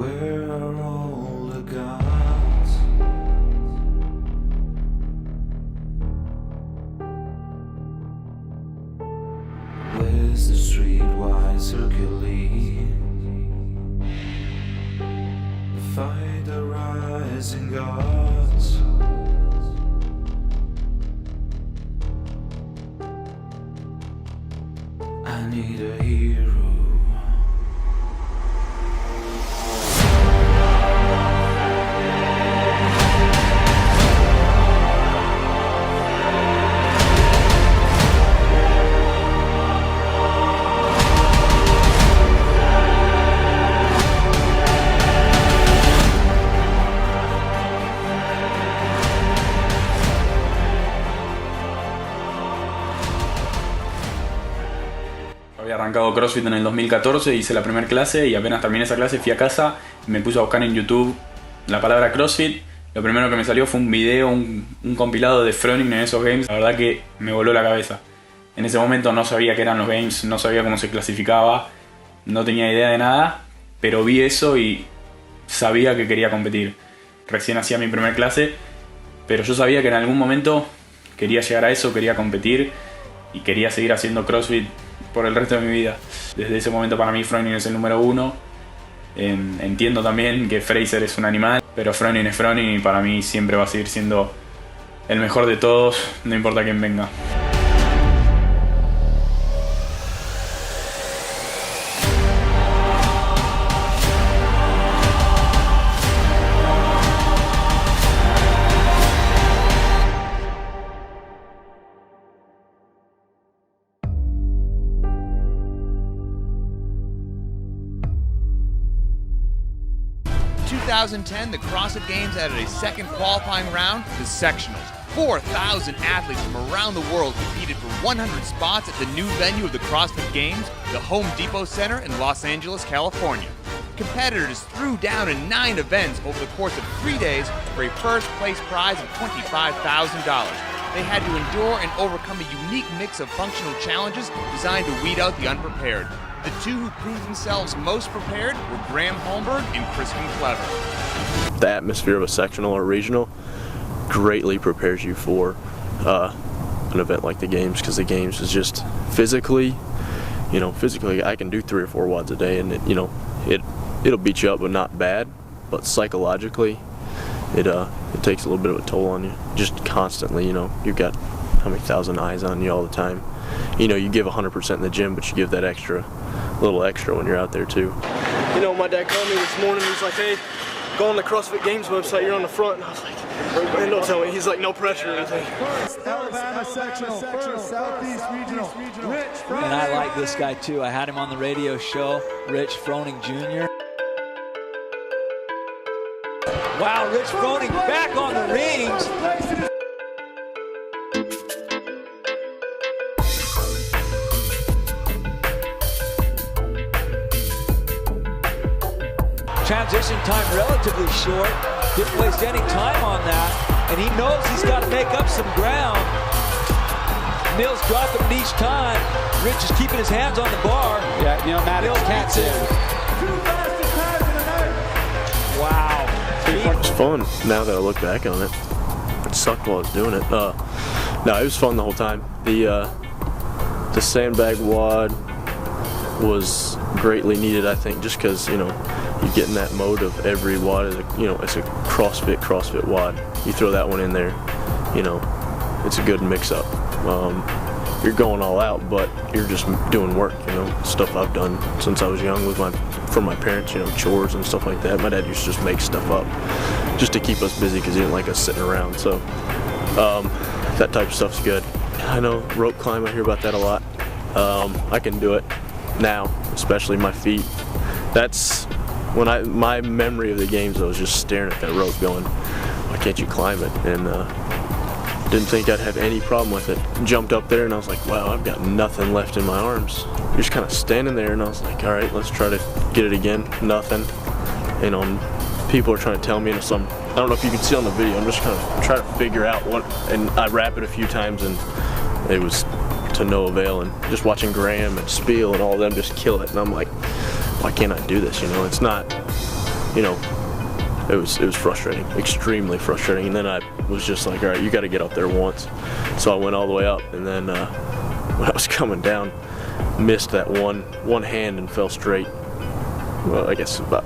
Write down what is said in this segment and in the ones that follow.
Where are all the gods? Where's the streetwise Hercules? Fight the rising gods. I need a hero. Había arrancado CrossFit en el 2014, hice la primera clase y apenas terminé esa clase fui a casa y me puse a buscar en YouTube la palabra CrossFit. Lo primero que me salió fue un video, un compilado de Froning en esos games. La verdad que me voló la cabeza. En ese momento no sabía qué eran los games, no sabía cómo se clasificaba, no tenía idea de nada, pero vi eso y sabía que quería competir. Recién hacía mi primera clase, pero yo sabía que en algún momento quería llegar a eso, quería competir y quería seguir haciendo CrossFit por el resto de mi vida. Desde ese momento para mí Froning es el número uno. Entiendo también que Fraser es un animal, pero Froning es Froning y para mí siempre va a seguir siendo el mejor de todos, no importa quién venga. 2010, the CrossFit Games added a second qualifying round, the sectionals. 4,000 athletes from around the world competed for 100 spots at the new venue of the CrossFit Games, the Home Depot Center in Los Angeles, California. Competitors threw down in 9 events over the course of 3 days for a first place prize of $25,000. They had to endure and overcome a unique mix of functional challenges designed to weed out the unprepared. The two who proved themselves most prepared were Graham Holmberg and Crispin Clever. The atmosphere of a sectional or regional greatly prepares you for an event like the Games, because the Games is just physically I can do 3 or 4 wads a day, and it'll beat you up, but not bad. But psychologically, it takes a little bit of a toll on you, just constantly. You've got how many thousand eyes on you all the time. You give 100% in the gym, but you give that little extra when you're out there too. My dad called me this morning. He's like, "Hey, go on the CrossFit Games website. You're on the front." And I was like, "Man, don't tell me." He's like, "No pressure or anything." Alabama sectional, first Southeast regional. And I like this guy too. I had him on the radio show, Rich Froning Jr. Wow, Rich Froning back on the rings. Transition time relatively short. Didn't waste any time on that. And he knows he's got to make up some ground. Mills dropping him each time. Rich is keeping his hands on the bar. Yeah, Matt can't do. Wow. It's fun now that I look back on it. It sucked while I was doing it. No, it was fun the whole time. The sandbag wad was greatly needed, I think, just because you get in that mode of every wad is it's a CrossFit wad. You throw that one in there, it's a good mix-up. You're going all out, but you're just doing work, stuff I've done since I was young from my parents, chores and stuff like that. My dad used to just make stuff up just to keep us busy because he didn't like us sitting around. So that type of stuff's good. I know rope climb, I hear about that a lot. I can do it now, especially my feet. That's my memory of the Games, I was just staring at that rope going, why can't you climb it? And didn't think I'd have any problem with it. Jumped up there and I was like, wow, I've got nothing left in my arms. You're just kind of standing there, and I was like, all right, let's try to get it again. Nothing. People are trying to tell me, I don't know if you can see on the video, I'm just kind of trying to figure out what, and I wrap it a few times and it was to no avail. And just watching Graham and Spiel and all of them just kill it, and I'm like, why can't I do this? It's not you know, it was frustrating, extremely frustrating. And then I was just like, all right, you got to get up there once. So I went all the way up, and then when I was coming down, missed that one hand and fell straight. Well, I guess about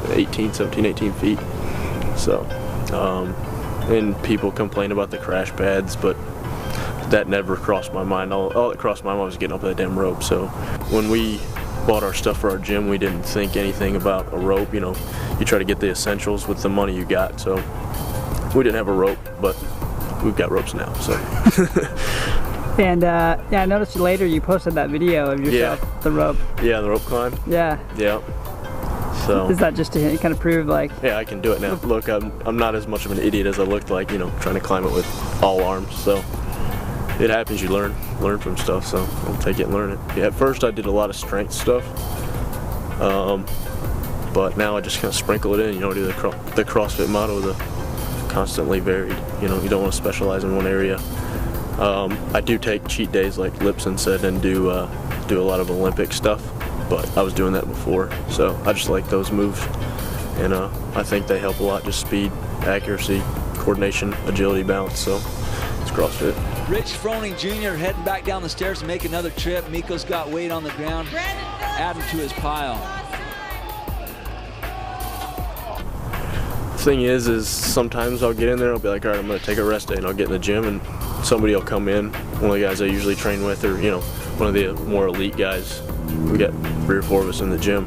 17, 18 feet. So, and people complain about the crash pads, but that never crossed my mind. All that crossed my mind was getting up that damn rope. So when we bought our stuff for our gym, we didn't think anything about a rope. You know, you try to get the essentials with the money you got. So we didn't have a rope, but we've got ropes now. So. And yeah, I noticed later you posted that video of yourself, the rope. Yeah, the rope climb. Yeah. Yeah. So. Is that just to kind of prove like? Yeah, I can do it now. Look, I'm not as much of an idiot as I looked like, you know, trying to climb it with all arms. So it happens. You learn from stuff. So I'll take it and learn it. Yeah, at first I did a lot of strength stuff, but now I just kind of sprinkle it in. You know, do the CrossFit motto, the constantly varied. You know, you don't want to specialize in one area. I do take cheat days, like Lipson said, and do a lot of Olympic stuff. But I was doing that before, so I just like those moves, and I think they help a lot. Just speed, accuracy, coordination, agility, balance. So it's CrossFit. Rich Froning Jr. heading back down the stairs to make another trip. Miko's got weight on the ground. Add him to his pile. The thing is sometimes I'll get in there, I'll be like, all right, I'm going to take a rest day, and I'll get in the gym, and somebody will come in, one of the guys I usually train with, or, you know, one of the more elite guys. We got 3 or 4 of us in the gym,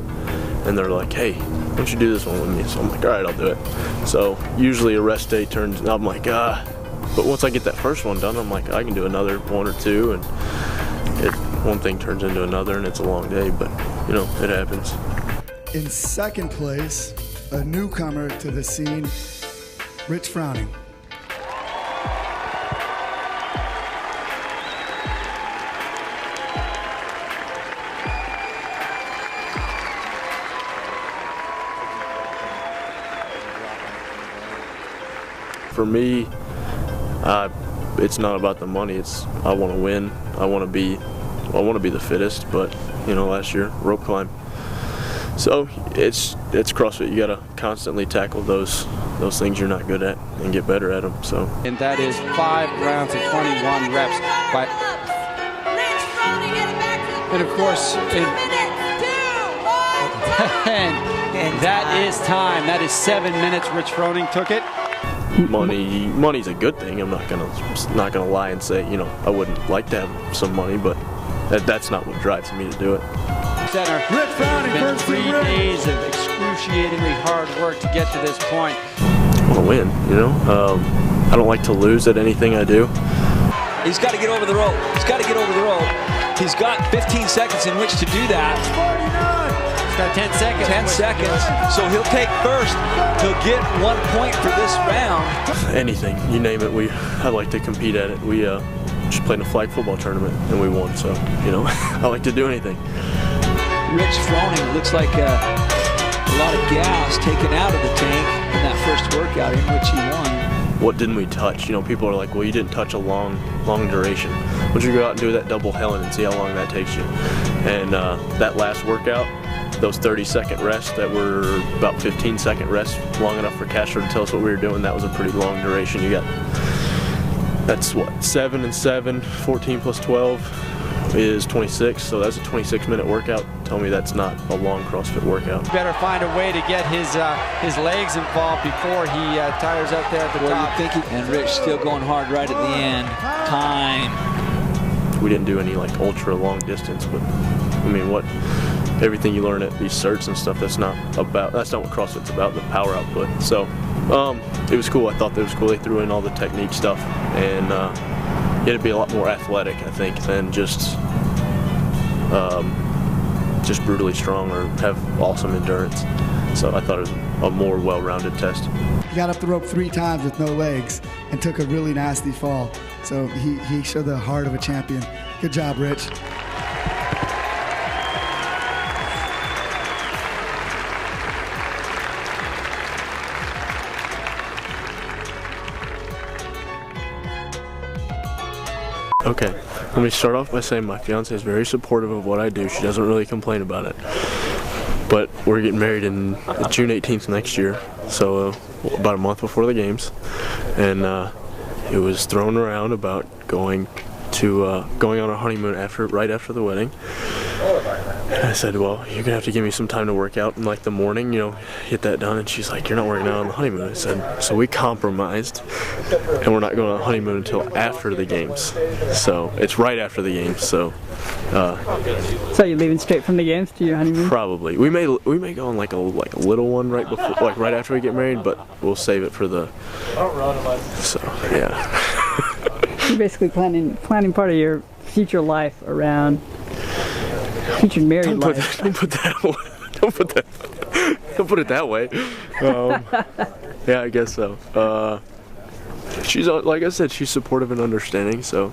and they're like, hey, why don't you do this one with me? So I'm like, all right, I'll do it. So usually a rest day turns, and I'm like, but once I get that first one done, I'm like, I can do another 1 or 2, and one thing turns into another, and it's a long day, but, you know, it happens. In second place, a newcomer to the scene, Rich Froning. For me, it's not about the money. It's I want to win. I want to be the fittest. But you know, last year rope climb. So it's CrossFit. You gotta constantly tackle those things you're not good at and get better at them. So. And that is 5 rounds of 21 reps. And of course, and that is time. That is 7 minutes. Rich Froning took it. Money's a good thing. I'm not gonna lie and say, you know, I wouldn't like to have some money, but that's not what drives me to do it. Center. Rich Froning. It's been 3 days of excruciatingly hard work to get to this point. I want to win, you know. I don't like to lose at anything I do. He's got to get over the rope. He's got to get over the rope. He's got 15 seconds in which to do that. 49. He's got 10 seconds. 10 seconds. So he'll take first to get 1 point for this round. Anything, you name it. I like to compete at it. We just played in a flag football tournament and we won. So, you know, I like to do anything. Rich Froning looks like a lot of gas taken out of the tank in that first workout in which he won. What didn't we touch? You know, people are like, well, you didn't touch a long duration. Why don't you go out and do that double Helen and see how long that takes you? And that last workout, those 30-second rests that were about 15-second rests, long enough for Castro to tell us what we were doing, that was a pretty long duration. That's what, 7 and 7, 14 plus 12 is 26, so that's a 26-minute workout. Tell me that's not a long CrossFit workout. Better find a way to get his legs involved before he tires out there at the top. And Rich still going hard right at the end. Time. We didn't do any like ultra long distance, but I mean, everything you learn at these certs and stuff, that's not what CrossFit's about, the power output. So it was cool. I thought that was cool. They threw in all the technique stuff, and it'd be a lot more athletic, I think, than just brutally strong or have awesome endurance. So I thought it was a more well-rounded test. He got up the rope 3 times with no legs and took a really nasty fall. So he showed the heart of a champion. Good job, Rich. Okay, let me start off by saying my fiance is very supportive of what I do. She doesn't really complain about it. But we're getting married in June 18th next year, so about a month before the games, and it was thrown around about going on a honeymoon right after the wedding. And I said, well, you're gonna have to give me some time to work out in like the morning, get that done. And she's like, you're not working out on the honeymoon. I said, so we compromised, and we're not going on a honeymoon until after the games. So it's right after the games. So you're leaving straight from the games to your honeymoon? Probably. We may go on like a little one right before, like right after we get married, but we'll save it for the. So yeah. You're basically planning part of your future life around future married life. Don't put it that way. Yeah, I guess so. She's, like I said, she's supportive and understanding, so.